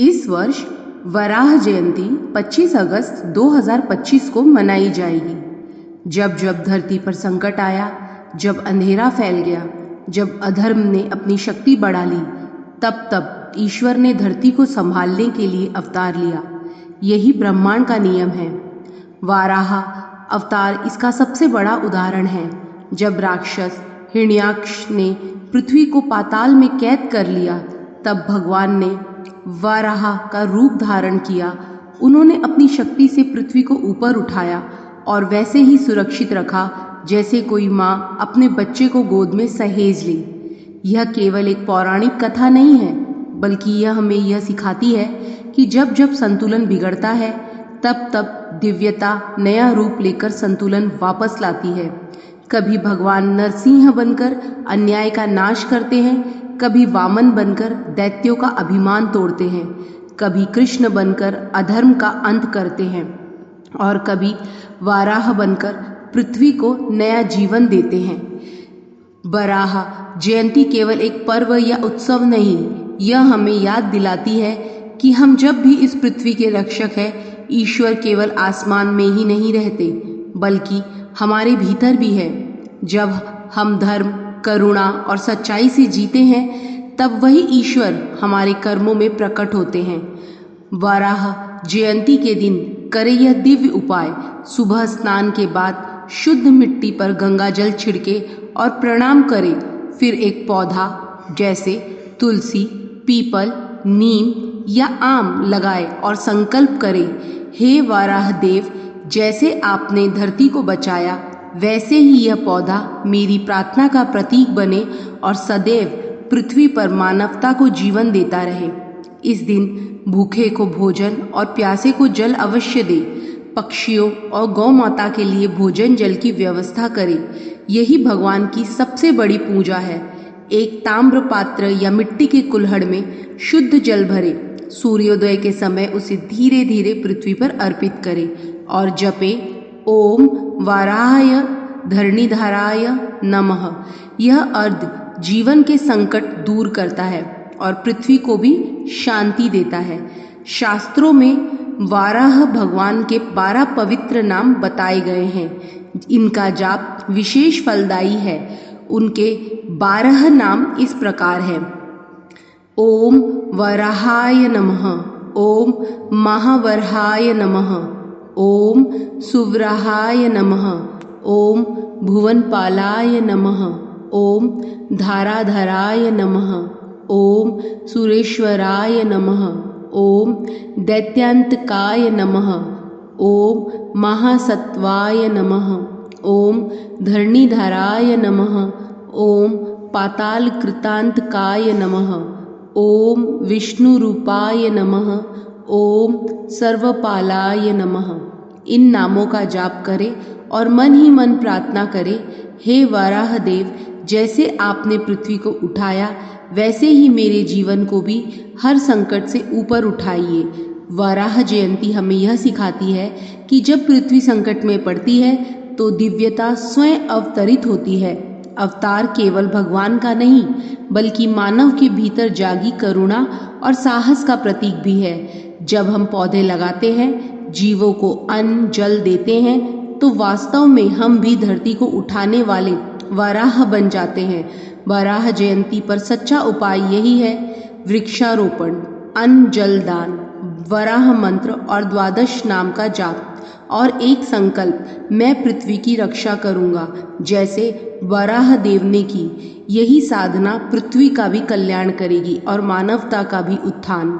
इस वर्ष वराह जयंती 25 अगस्त 2025 को मनाई जाएगी। जब जब धरती पर संकट आया, जब अंधेरा फैल गया, जब अधर्म ने अपनी शक्ति बढ़ा ली, तब तब ईश्वर ने धरती को संभालने के लिए अवतार लिया। यही ब्रह्मांड का नियम है। वाराह अवतार इसका सबसे बड़ा उदाहरण है। जब राक्षस हिरण्याक्ष ने पृथ्वी को पाताल में कैद कर लिया, तब भगवान ने वाराह का रूप धारण किया। उन्होंने अपनी शक्ति से पृथ्वी को ऊपर उठाया और वैसे ही सुरक्षित रखा जैसे कोई माँ अपने बच्चे को गोद में सहेज ले। यह केवल एक पौराणिक कथा नहीं है, बल्कि यह हमें यह सिखाती है कि जब जब संतुलन बिगड़ता है, तब तब दिव्यता नया रूप लेकर संतुलन वापस लाती है। कभी भगवान नरसिंह बनकर अन्याय का नाश करते हैं, कभी वामन बनकर दैत्यों का अभिमान तोड़ते हैं, कभी कृष्ण बनकर अधर्म का अंत करते हैं और कभी वाराह बनकर पृथ्वी को नया जीवन देते हैं। वराह जयंती केवल एक पर्व या उत्सव नहीं, यह हमें याद दिलाती है कि हम जब भी इस पृथ्वी के रक्षक हैं, ईश्वर केवल आसमान में ही नहीं रहते, बल्कि हमारे भीतर भी है। जब हम धर्म, करुणा और सच्चाई से जीते हैं, तब वही ईश्वर हमारे कर्मों में प्रकट होते हैं। वराह जयंती के दिन करें यह दिव्य उपाय। सुबह स्नान के बाद शुद्ध मिट्टी पर गंगा जल छिड़के और प्रणाम करें। फिर एक पौधा जैसे तुलसी, पीपल, नीम या आम लगाए और संकल्प करें, हे वाराह देव, जैसे आपने धरती को बचाया, वैसे ही यह पौधा मेरी प्रार्थना का प्रतीक बने और सदैव पृथ्वी पर मानवता को जीवन देता रहे। इस दिन भूखे को भोजन और प्यासे को जल अवश्य दे। पक्षियों और गौ माता के लिए भोजन जल की व्यवस्था करें। यही भगवान की सबसे बड़ी पूजा है। एक ताम्र पात्र या मिट्टी के कुल्हड़ में शुद्ध जल भरे। सूर्योदय के समय उसे धीरे धीरे पृथ्वी पर अर्पित करें और जपे, ओम वाराहाय धरणीधराय नमः। यह अर्घ जीवन के संकट दूर करता है और पृथ्वी को भी शांति देता है। शास्त्रों में वाराह भगवान के 12 पवित्र नाम बताए गए हैं। इनका जाप विशेष फलदायी है। उनके 12 नाम इस प्रकार हैं: ओम वराहाय नमः, ओम महावराहाय नमः, ओम सुवराहाय नमः, ओम भुवनपालाय नमः, ओम धाराधराय नमः, ओम सुरेश्वराय नमः, ओम दैत्यांतकाय नमः, ओम महासत्वाय नमः, ओम धरणीधराय नमः, ओम पातालकृतांतकाय नमः, ओम विष्णुरूपाय नमः, ओम सर्वपालाय नमः। इन नामों का जाप करें और मन ही मन प्रार्थना करें, हे वाराह देव, जैसे आपने पृथ्वी को उठाया, वैसे ही मेरे जीवन को भी हर संकट से ऊपर उठाइए। वाराह जयंती हमें यह सिखाती है कि जब पृथ्वी संकट में पड़ती है, तो दिव्यता स्वयं अवतरित होती है। अवतार केवल भगवान का नहीं, बल्कि मानव के भीतर जागी करुणा और साहस का प्रतीक भी है। जब हम पौधे लगाते हैं, जीवों को अन्न जल देते हैं, तो वास्तव में हम भी धरती को उठाने वाले वराह बन जाते हैं। वराह जयंती पर सच्चा उपाय यही है: वृक्षारोपण, अन्न जल दान, वराह मंत्र और 12 नाम का जाप और एक संकल्प, मैं पृथ्वी की रक्षा करूंगा, जैसे वराह देव ने की। यही साधना पृथ्वी का भी कल्याण करेगी और मानवता का भी उत्थान।